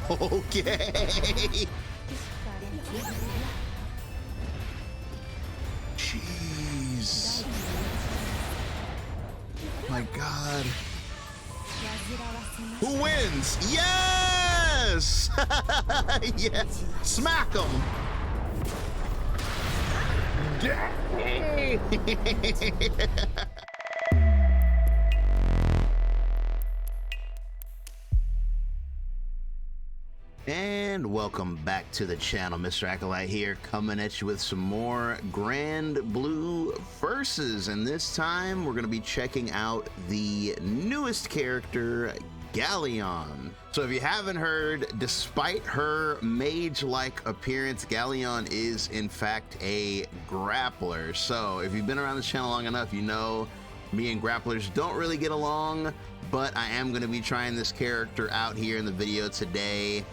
Okay. Jeez. My God. Who wins? Yes! Yes! Smack him! And welcome back to the channel. Mr. Acolyte here, coming at you with some more Granblue versus, and this time we're going to be checking out the newest character, Galleon. So if you haven't heard, despite her mage-like appearance, Galleon is in fact a grappler. So if you've been around this channel long enough, you know me and grapplers don't really get along, but I am going to be trying this character out here in the video today.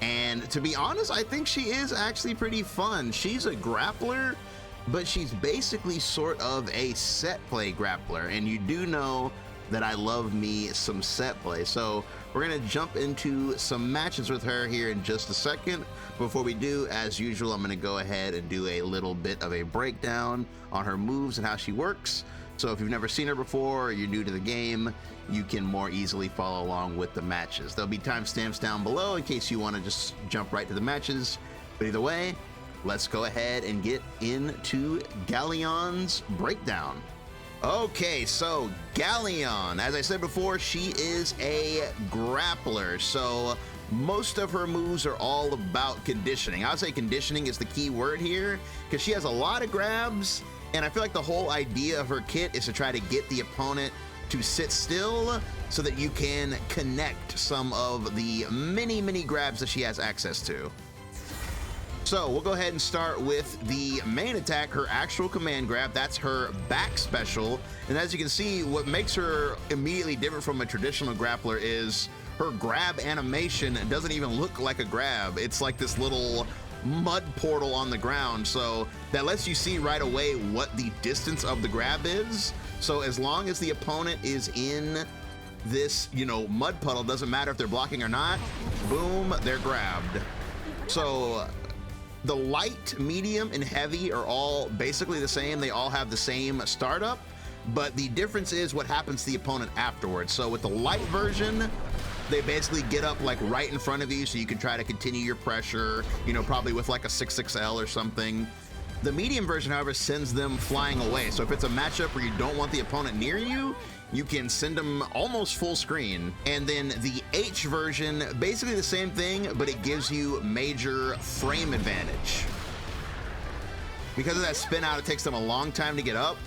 And to be honest, I think she is actually pretty fun. She's a grappler, but she's basically sort of a set play grappler. And you do know that I love me some set play. So we're gonna jump into some matches with her here in just a second. Before we do, as usual, I'm gonna go ahead and do a little bit of a breakdown on her moves and how she works. So if you've never seen her before or you're new to the game, you can more easily follow along with the matches. There'll be timestamps down below in case you want to just jump right to the matches. But either way, let's go ahead and get into Galleon's breakdown. Okay, so Galleon, as I said before, she is a grappler. So most of her moves are all about conditioning. I would say conditioning is the key word here because she has a lot of grabs. And I feel like the whole idea of her kit is to try to get the opponent to sit still so that you can connect some of the many grabs that she has access to. So we'll go ahead and start with the main attack, her actual command grab. That's her back special. And as you can see, what makes her immediately different from a traditional grappler is her grab animation doesn't even look like a grab. It's like this little mud portal on the ground, so that lets you see right away what the distance of the grab is. So as long as the opponent is in this, mud puddle, doesn't matter if they're blocking or not, boom, they're grabbed. So the light, medium, and heavy are all basically the same. They all have the same startup, but the difference is what happens to the opponent afterwards. So with the light version, they basically get up like right in front of you so you can try to continue your pressure, probably with like a 6XL or something. The medium version, however, sends them flying away. So if it's a matchup where you don't want the opponent near you, you can send them almost full screen. And then the H version, basically the same thing, but it gives you major frame advantage. Because of that spin out, it takes them a long time to get up.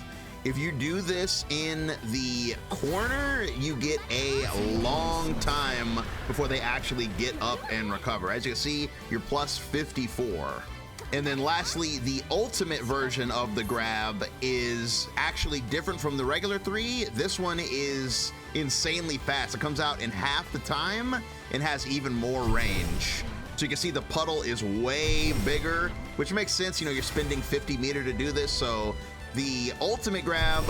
If you do this in the corner, you get a long time before they actually get up and recover. As you can see, you're plus 54. And then lastly, the ultimate version of the grab is actually different from the regular 3. This one is insanely fast. It comes out in half the time and has even more range. So you can see the puddle is way bigger, which makes sense. You're spending 50 meters to do this, so the ultimate grab,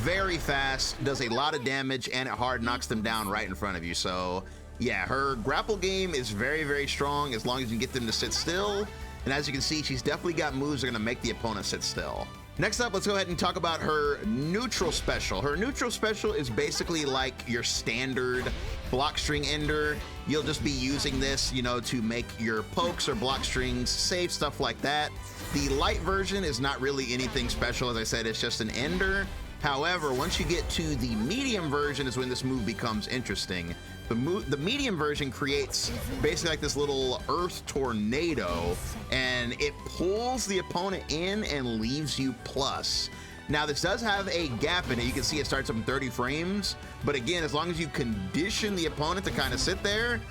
very fast, does a lot of damage, and it hard knocks them down right in front of you. So yeah, her grapple game is very strong as long as you can get them to sit still. And as you can see, she's definitely got moves that are gonna make the opponent sit still. Next up, let's go ahead and talk about her neutral special. Her neutral special is basically like your standard block string ender. You'll just be using this, to make your pokes or block strings safe, stuff like that. The light version is not really anything special. As I said, it's just an ender. However, once you get to the medium version is when this move becomes interesting. The medium version creates basically like this little earth tornado, and it pulls the opponent in and leaves you plus. Now this does have a gap in it. You can see it starts up in 30 frames, but again, as long as you condition the opponent to kind of sit there,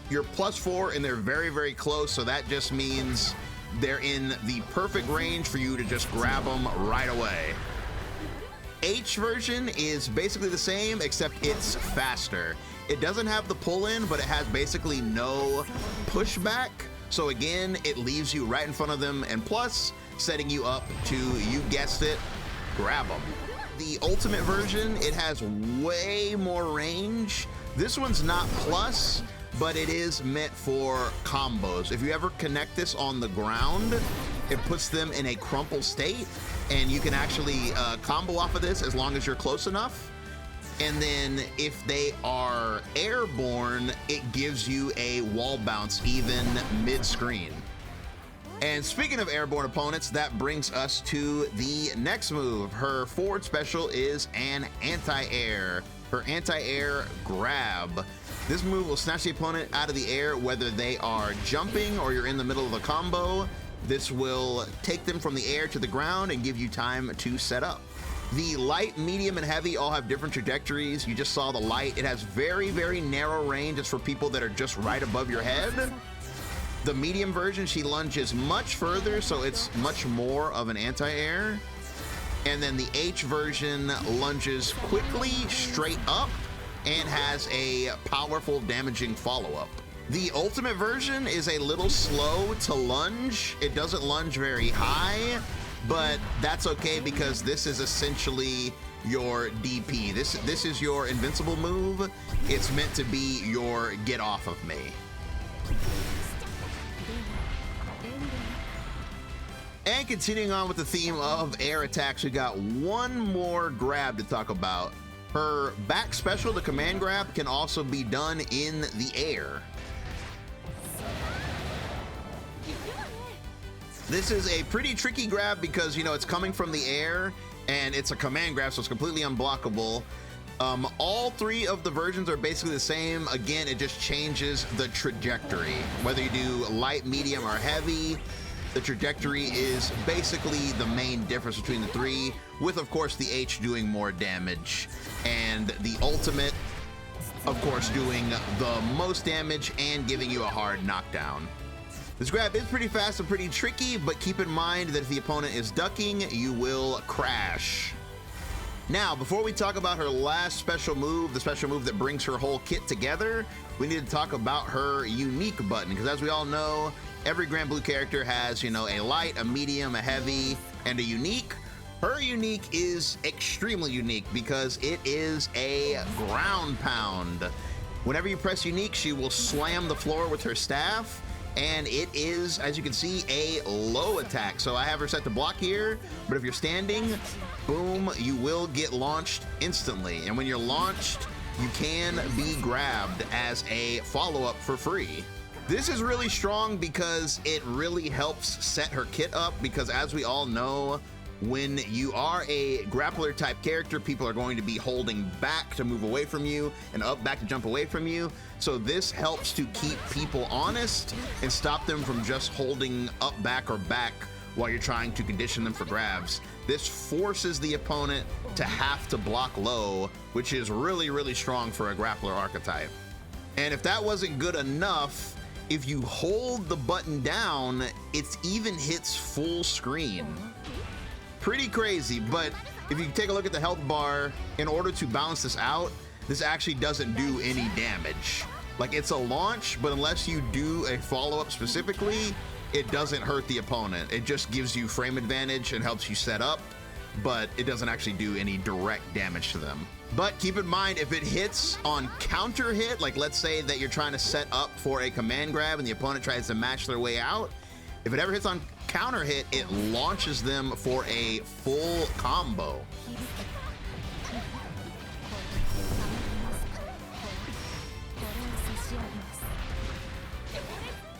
you're +4 and they're very close. So that just means they're in the perfect range for you to just grab them right away. H version is basically the same, except it's faster. It doesn't have the pull-in, but it has basically no pushback. So again, it leaves you right in front of them, and plus, setting you up to, you guessed it, grab them. The ultimate version, it has way more range. This one's not plus, but it is meant for combos. If you ever connect this on the ground, it puts them in a crumple state, and you can actually combo off of this as long as you're close enough. And then if they are airborne, it gives you a wall bounce even mid-screen. And speaking of airborne opponents, that brings us to the next move. Her forward special is an anti-air. Her anti-air grab. This move will snatch the opponent out of the air whether they are jumping or you're in the middle of a combo. This will take them from the air to the ground and give you time to set up. The light, medium, and heavy all have different trajectories. You just saw the light. It has very, very narrow range. It's for people that are just right above your head. The medium version, she lunges much further, so it's much more of an anti-air. And then the H version lunges quickly, straight up, and has a powerful damaging follow-up. The ultimate version is a little slow to lunge. It doesn't lunge very high, but that's okay because this is essentially your DP. This is your invincible move. It's meant to be your get off of me. And continuing on with the theme of air attacks, we got one more grab to talk about. Her back special, the command grab, can also be done in the air. This is a pretty tricky grab because, you know, it's coming from the air and it's a command grab, so it's completely unblockable. All three of the versions are basically the same. Again, it just changes the trajectory. Whether you do light, medium, or heavy, the trajectory is basically the main difference between the three, with, of course, the H doing more damage, and the ultimate, of course, doing the most damage and giving you a hard knockdown. This grab is pretty fast and pretty tricky, but keep in mind that if the opponent is ducking, you will crash. Now, before we talk about her last special move, the special move that brings her whole kit together, we need to talk about her unique button, because as we all know, every Granblue character has, you know, a light, a medium, a heavy, and a unique. Her unique is extremely unique because it is a ground pound. Whenever you press unique, she will slam the floor with her staff, and it is, as you can see, a low attack. So I have her set to block here, but if you're standing, boom, you will get launched instantly. And when you're launched, you can be grabbed as a follow-up for free. This is really strong because it really helps set her kit up, because as we all know, when you are a grappler type character, people are going to be holding back to move away from you and up back to jump away from you. So this helps to keep people honest and stop them from just holding up, back, or back while you're trying to condition them for grabs. This forces the opponent to have to block low, which is really, really strong for a grappler archetype. And if that wasn't good enough, if you hold the button down, it even hits full screen. Pretty crazy, but if you take a look at the health bar, in order to balance this out, this actually doesn't do any damage. Like, it's a launch, but unless you do a follow-up specifically, it doesn't hurt the opponent. It just gives you frame advantage and helps you set up, but it doesn't actually do any direct damage to them. But keep in mind, if it hits on counter hit, like let's say that you're trying to set up for a command grab and the opponent tries to match their way out, if it ever hits on counter hit, it launches them for a full combo.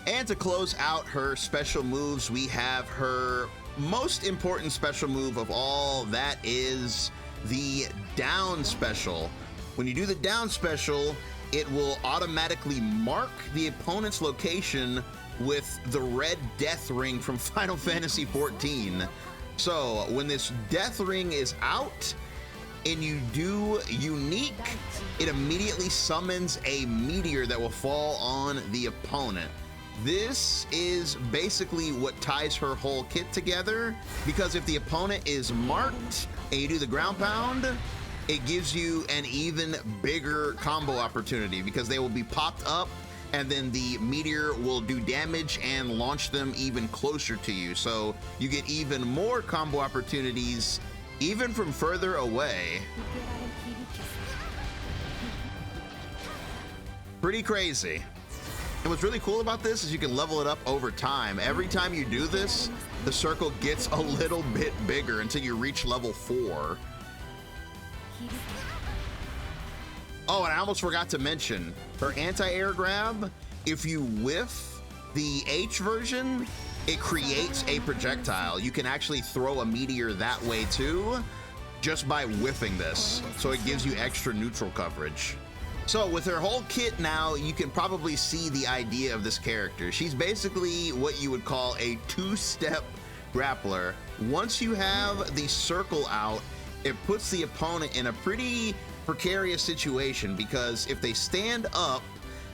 And to close out her special moves, we have her most important special move of all. That is the down special. When you do the down special, it will automatically mark the opponent's location with the red death ring from Final Fantasy XIV. So when this death ring is out and you do unique, it immediately summons a meteor that will fall on the opponent. This is basically what ties her whole kit together, because if the opponent is marked and you do the ground pound, it gives you an even bigger combo opportunity because they will be popped up and then the meteor will do damage and launch them even closer to you. So you get even more combo opportunities even from further away. Pretty crazy. And what's really cool about this is you can level it up over time. Every time you do this, the circle gets a little bit bigger until you reach level 4. Oh, and I almost forgot to mention, her anti-air grab, if you whiff the H version, it creates a projectile. You can actually throw a meteor that way too, just by whiffing this. So it gives you extra neutral coverage. So with her whole kit now, you can probably see the idea of this character. She's basically what you would call a 2-step grappler. Once you have the circle out, it puts the opponent in a pretty precarious situation, because if they stand up,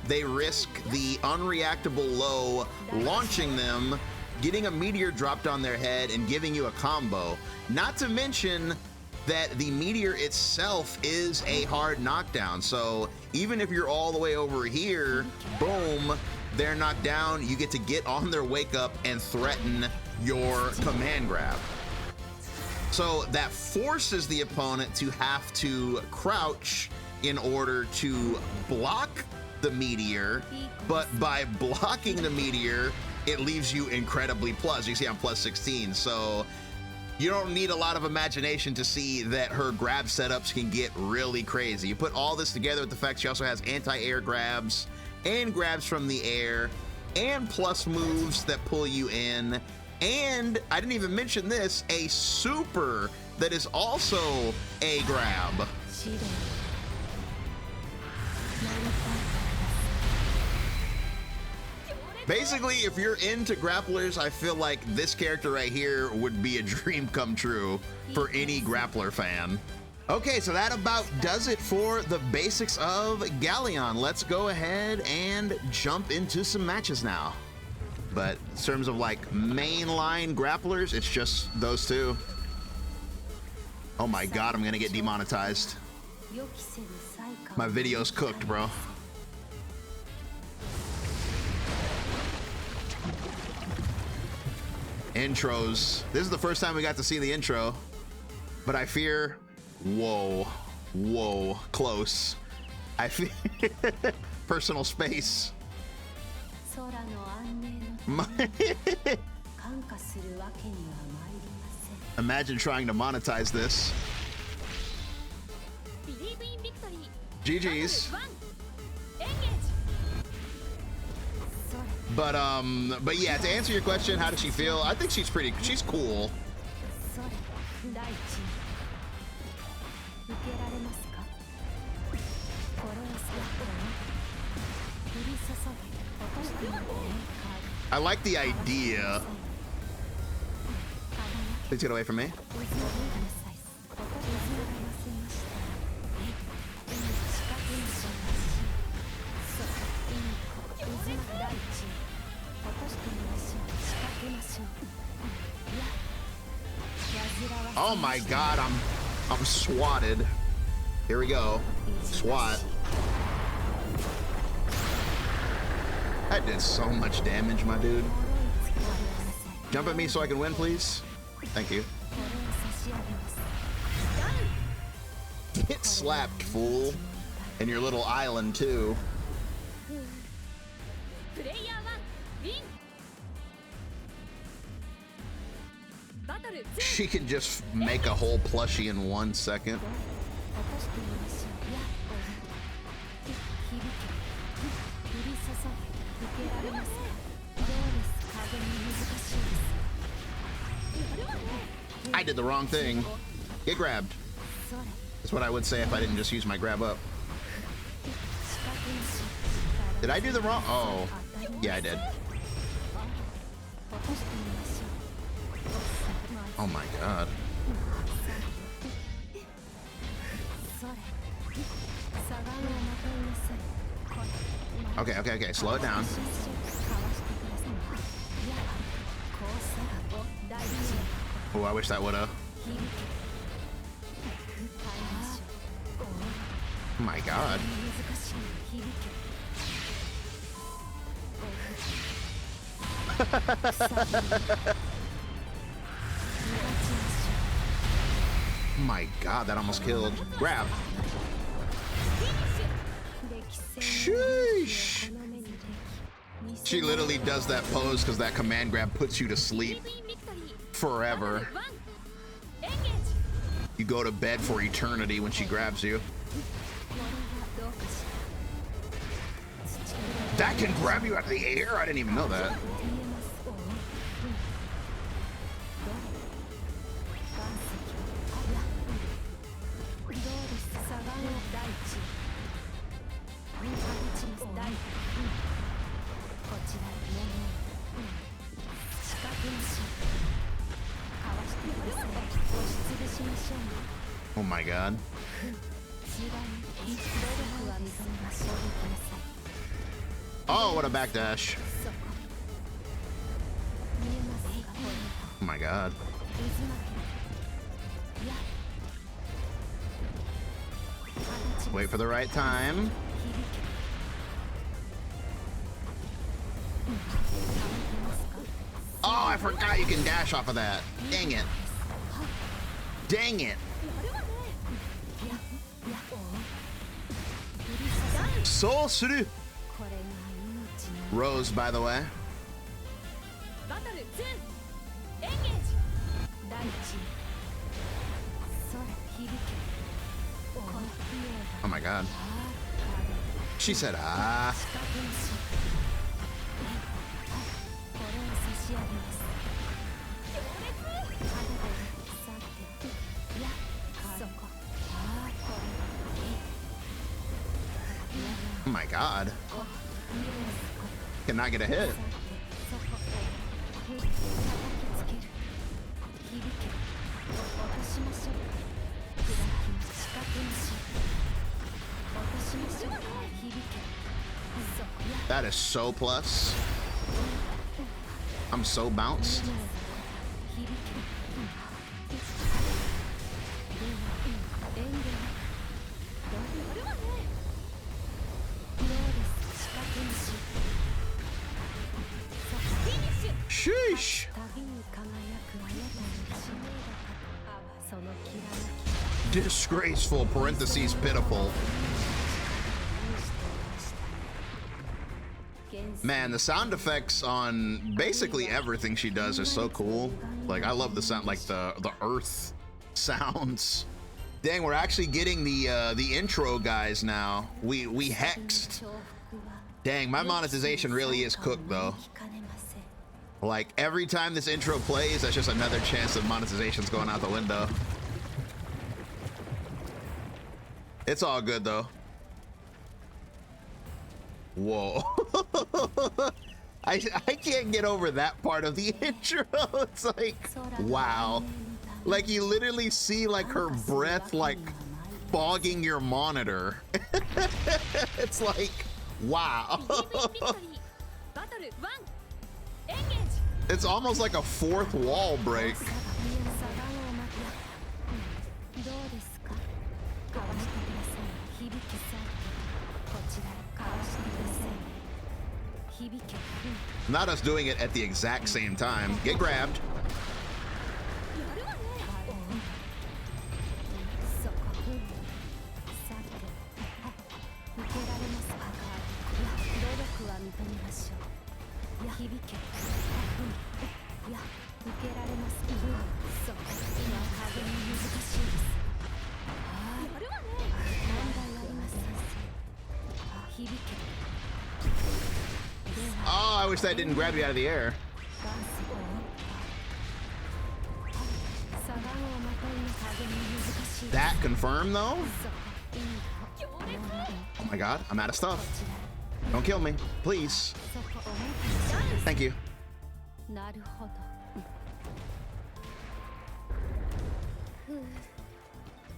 they risk the unreactable low launching them, getting a meteor dropped on their head, and giving you a combo. Not to mention that the meteor itself is a hard knockdown. So even if you're all the way over here, boom, they're knocked down, you get to get on their wake up and threaten your command grab. So that forces the opponent to have to crouch in order to block the meteor, but by blocking the meteor, it leaves you incredibly plus. You see I'm plus 16, so you don't need a lot of imagination to see that her grab setups can get really crazy. You put all this together with the fact she also has anti-air grabs and grabs from the air and plus moves that pull you in. And I didn't even mention this, a super that is also a grab. Basically, if you're into grapplers, I feel like this character right here would be a dream come true for any grappler fan. Okay, so that about does it for the basics of Galleon. Let's go ahead and jump into some matches now. But in terms of like mainline grapplers, it's just those two. Oh my God, I'm gonna get demonetized. My video's cooked, bro. Intros. This is the first time we got to see the intro, but I fear, whoa, close. I fear personal space. Imagine trying to monetize this. GG's. But yeah, to answer your question, how does she feel? I think she's cool. I like the idea. Please get away from me. Oh my God, I'm swatted. Here we go. SWAT. That did so much damage, my dude. Jump at me so I can win, please. Thank you. Get slapped, fool. And your little island, too. She can just make a whole plushie in 1 second. I did the wrong thing. Get grabbed. That's what I would say if I didn't just use my grab up. Did I do the wrong? Oh, yeah, I did. Oh my God. Okay, slow it down. Oh, I wish that would've. Oh my God. My God, that almost killed. Grab. Sheesh. She literally does that pose because that command grab puts you to sleep forever. You go to bed for eternity when she grabs you. That can grab you out of the air? I didn't even know that. Oh my god. Oh, what a backdash. Oh my god. Wait for the right time. Oh, I forgot you can dash off of that. Dang it. Dang it. Soul Suru. Rose, by the way. Oh my god. She said, ah. Oh my god. Cannot get a hit. That is so plus. I'm so bounced. Sheesh. Disgraceful, parentheses, pitiful. Man, the sound effects on basically everything she does are so cool. Like, I love the sound, like the earth sounds. Dang, we're actually getting the intro guys now. We hexed. Dang, my monetization really is cooked though. Like, every time this intro plays, that's just another chance that monetization's going out the window. It's all good though. Whoa. I can't get over that part of the intro. It's like, wow. Like, you literally see like her breath like fogging your monitor. It's like, wow. It's almost like a fourth wall break. Not us doing it at the exact same time. Get grabbed. Oh, I wish that didn't grab you out of the air. That confirmed though? Oh my god, I'm out of stuff. Don't kill me, please. Thank you.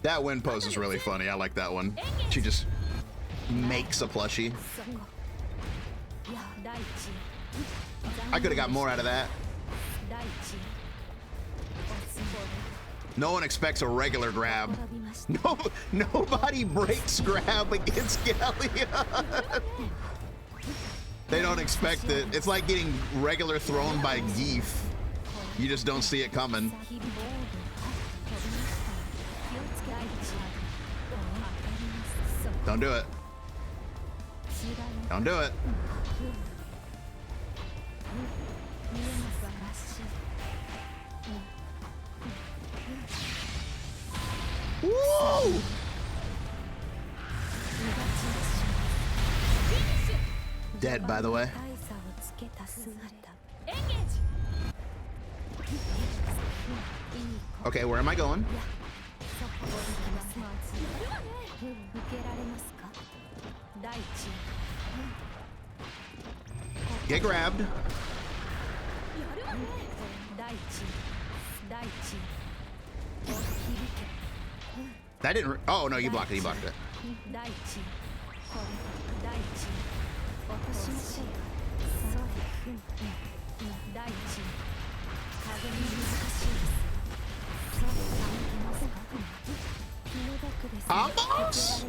That wind pose is really funny. I like that one. She just makes a plushie. I could have got more out of that. No one expects a regular grab. No, nobody breaks grab against Galleon. They don't expect it. It's like getting regular thrown by Geef. You just don't see it coming. Don't do it. Don't do it. Woo! Dead, by the way. Okay, where am I going? Get grabbed. That didn't. Oh no, you blocked it. You blocked it. Almost.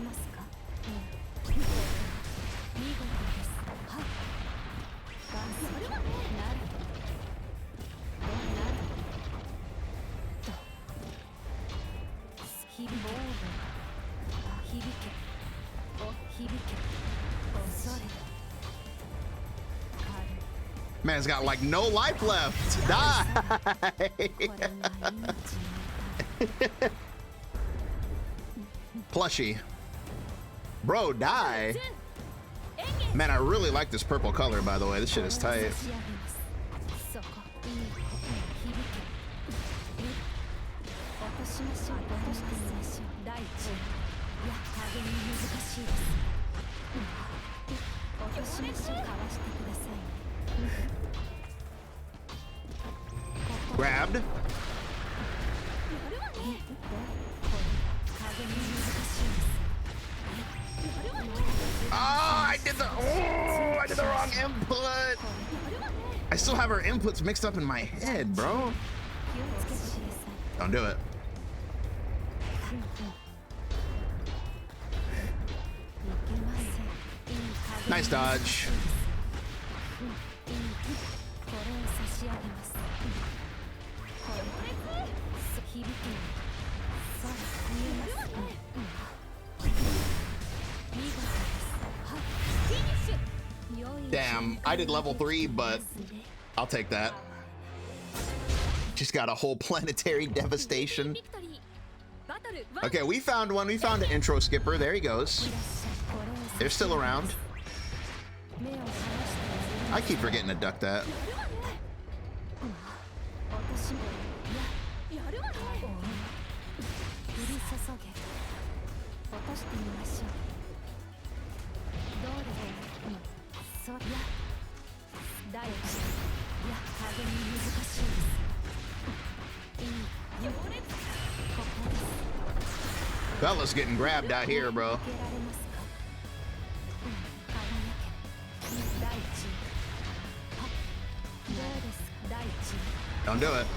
Man's got like no life left. Die. Plushie. Bro, die. Man, I really like this purple color, by the way. This shit is tight. Grabbed. I did the wrong input. I still have her inputs mixed up in my head, bro. Don't do it. Nice dodge. Damn, I did level 3, but I'll take that. Just got a whole planetary devastation. Okay, we found one. We found an intro skipper. There he goes. They're still around. I keep forgetting to duck that. Bella's getting grabbed out here, bro. Don't do it.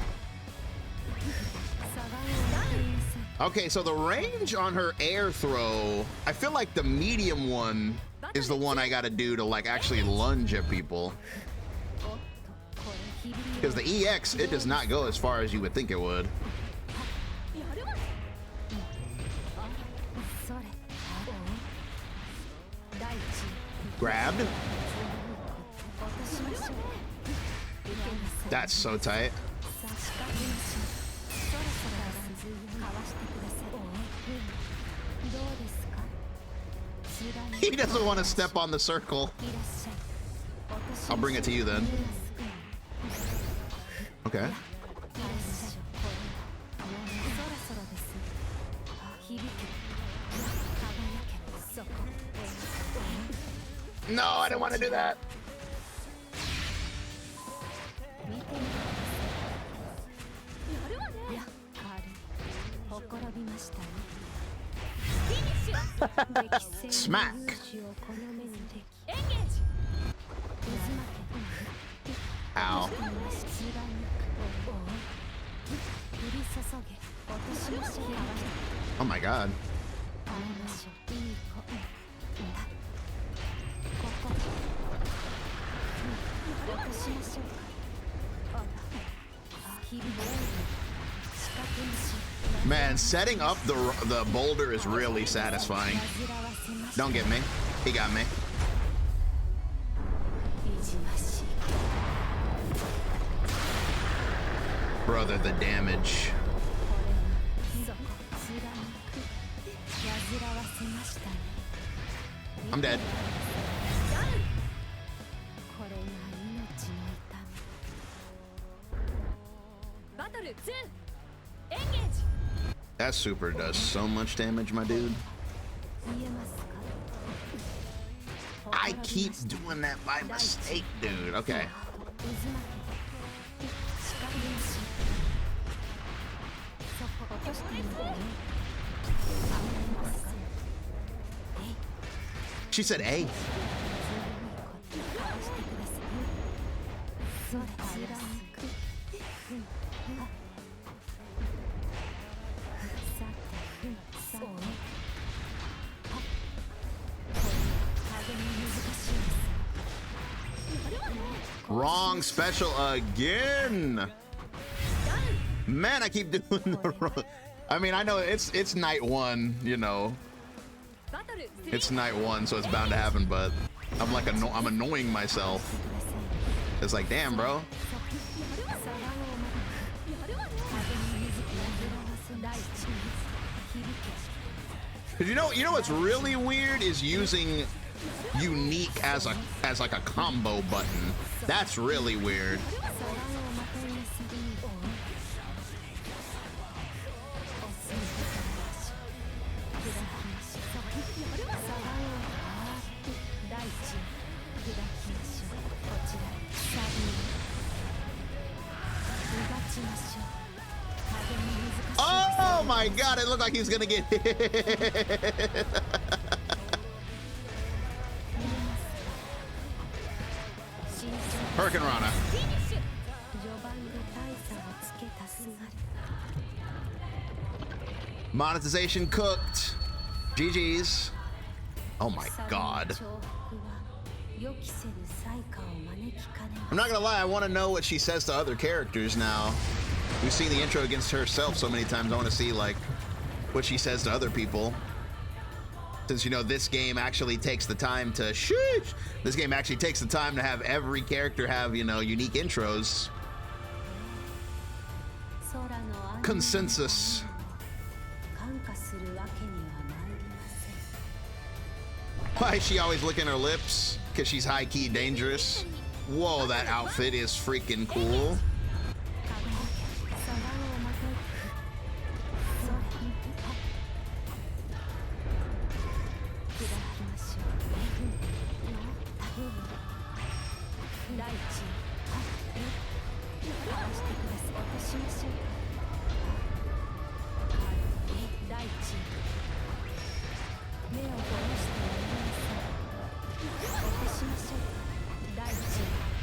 Okay, so the range on her air throw, I feel like the medium one is the one I gotta do to like actually lunge at people. Because the EX, it does not go as far as you would think it would. Grabbed. That's so tight. He doesn't want to step on the circle. I'll bring it to you then. Okay. No, I didn't want to do that. Smack. Ow. Oh my god. Man, setting up the boulder is really satisfying. Don't get me. He got me. Brother, the damage. I'm dead. That super does so much damage, my dude. I keep doing that by mistake, dude. Okay. She said A. Wrong special again. Man, I keep doing the wrong. I mean, I know it's night one, you know. It's night one, so it's bound to happen, but I'm like I'm annoying myself. It's like, damn, bro. You know what's really weird is using unique as like a combo button. That's really weird. Oh my god, it looked like he was gonna get hit. Hurricane Rana. Monetization cooked. GG's. Oh my god. I'm not gonna lie, I want to know what she says to other characters now. We've seen the intro against herself so many times. I want to see like what she says to other people. Since, you know, this game actually takes the time to this game actually takes the time to have every character have, you know, unique intros. Consensus. Why is she always licking her lips? Because she's high-key dangerous. Whoa, that outfit is freaking cool.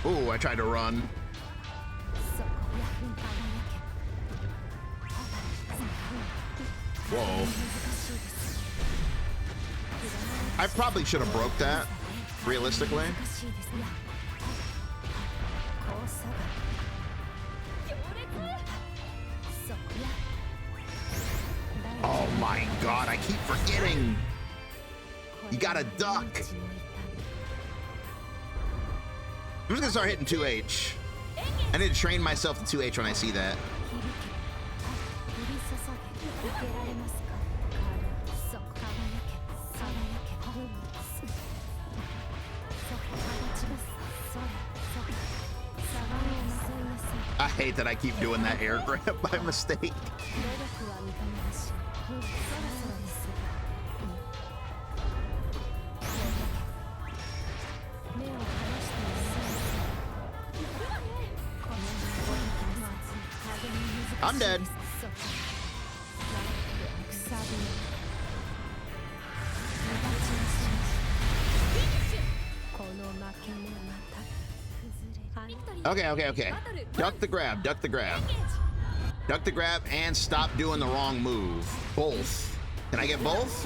Ooh, I tried to run. Whoa. I probably should have broke that, realistically. Oh my god, I keep forgetting. You gotta duck. I'm just gonna start hitting 2H. I need to train myself to 2H when I see that. I hate that I keep doing that air grab by mistake. I'm dead. Okay. Duck the grab, duck the grab. Duck the grab and stop doing the wrong move. Both. Can I get both?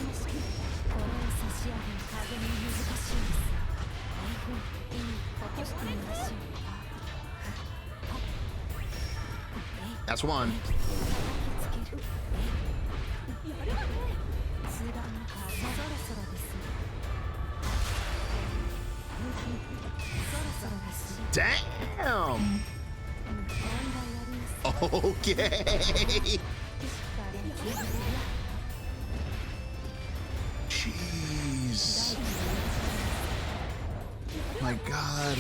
That's one. Damn! Okay. Jeez. My God.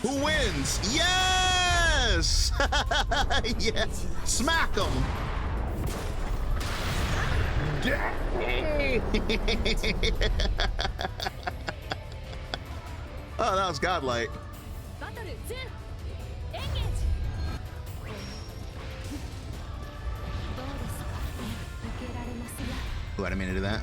Who wins? Yes! Yes! Smack him! Oh, that was godlike. Ooh, I didn't mean to do that.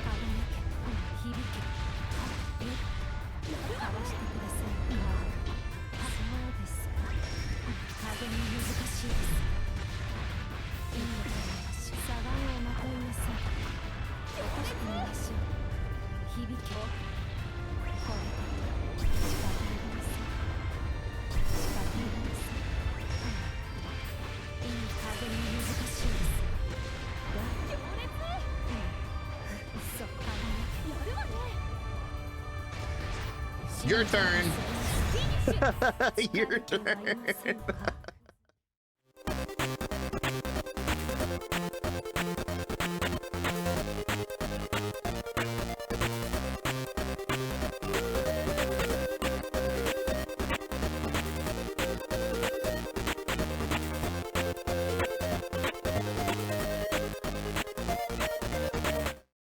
Your turn. Your turn.